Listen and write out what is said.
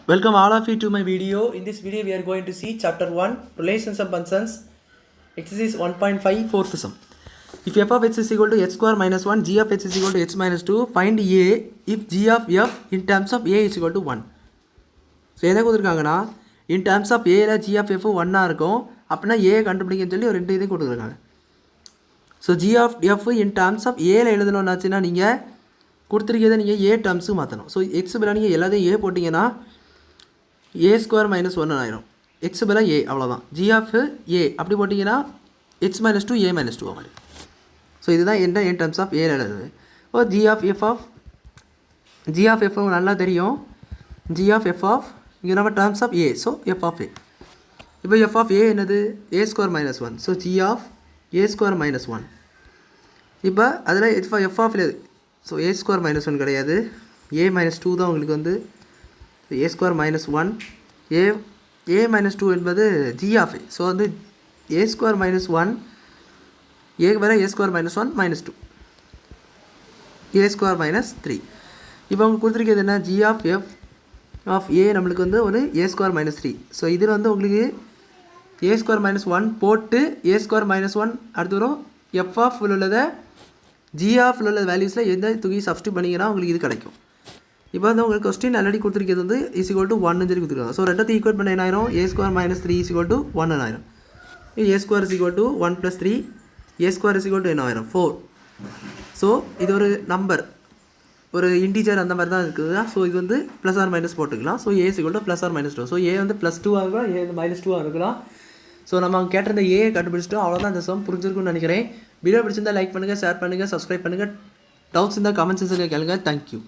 Welcome all of you to my video. In this video we are going to see chapter 1 relations and functions exercise 1.5 fourth sum. If f of x is equal to x square minus 1, g of x is equal to x minus 2, find a if g of f in terms of a is equal to 1. So எதை கொடுத்துருக்காங்கன்னா இன் terms of ஏல G of F ஒன்னாக இருக்கும் அப்படின்னா ஏ கண்டுபிடிக்கன்னு சொல்லி ஒரு ரெண்டு இதையும் கொடுத்துருக்காங்க. So G of F in terms of ஏல எழுதணும்னாச்சுன்னா நீங்கள் கொடுத்துருக்கிறத நீங்கள் ஏ டேர்ம்ஸுக்கு மாற்றணும். ஸோ எக்ஸ் பதிலாக நீங்கள் எல்லாத்தையும் ஏ போட்டிங்கன்னா ஏ ஸ்கொயர் மைனஸ் ஒன்று ஆயிரும். எக்ஸ் பதிலாக ஏ அவ்வளோதான். ஜி ஆஃப் ஏ அப்படி போட்டிங்கன்னா x minus two A minus two மாதிரி. ஸோ இதுதான் என்ன என் டேர்ம்ஸ் ஆஃப் ஏல எழுதுது. ஓ ஜி ஆஃப் எஃப் நல்லா தெரியும். ஜி ஆஃப் எஃப் ஆஃப் இங்கே நம்ம terms of A. So f of A. இப்போ எஃப் ஆஃப் ஏ என்னது A square minus one. So G of A square minus one. இப்போ அதில் f of so A square minus one கிடையாது, A minus two தான் உங்களுக்கு வந்து A square minus one. A minus two என்பது g of A. So வந்து A square minus one ஏக்கு வேறு A square minus one minus two A square minus three. இப்போ உங்களுக்கு கொடுத்துருக்கிறது என்ன g of f of A நம்மளுக்கு வந்து ஒரு A square minus three. So இதில் வந்து உங்களுக்கு ஏ ஸ்கொயர் மைனஸ் ஒன் போட்டு ஏ ஸ்கொயர் மைனஸ் ஒன் அடுத்து வரும் எஃப் ஆஃப் உள்ளதை ஜி ஆஃப் உள்ள வேல்யூஸில் எந்த தூக்கி சப்ஸ்டியூட் பண்ணிங்கன்னா உங்களுக்கு இது கிடைக்கும். இப்போ வந்து உங்களுக்கு கொஸ்டின் ஆல்ரெடி கொடுத்துருக்கிறது வந்து இஸ் ஈக்குவல் டு ஒன்னு சொல்லி கொடுத்துருக்காங்க. ஸோ ரெண்டாவது ஈக்குவல் பண்ண என்ன ஆயிரும் A square minus three is equal to one ஆயிரும். A square is equal to one plus three A square is equal to என்ன ஆயிரும் ஃபோர். ஸோ இது ஒரு நம்பர் ஒரு இன்டீஜர் அந்த மாதிரி தான் இருக்குது. ஸோ இது வந்து ப்ளஸ் ஆர் மைனஸ் போட்டுக்கலாம். So A equal to plus or minus two. So A வந்து ப்ளஸ் டூவாக இருக்கலாம், ஏ வந்து மைனஸ் டூவாக இருக்கலாம். ஸோ நம்ம கேட்டிருந்த ஏ கண்டுபிடிச்சிட்டோம். அவ்வளோதான் இந்த சம் புரிஞ்சிருக்குன்னு நினைக்கிறேன். வீடியோ பிடிச்சிருந்தால் லைக் பண்ணுங்கள், ஷேர் பண்ணுங்கள், சப்ஸ்கிரைப் பண்ணுங்கள். டவுட்ஸ் இருந்தால் கமெண்ட் செக்ஷனில் கேளுங்க. தேங்க்யூ.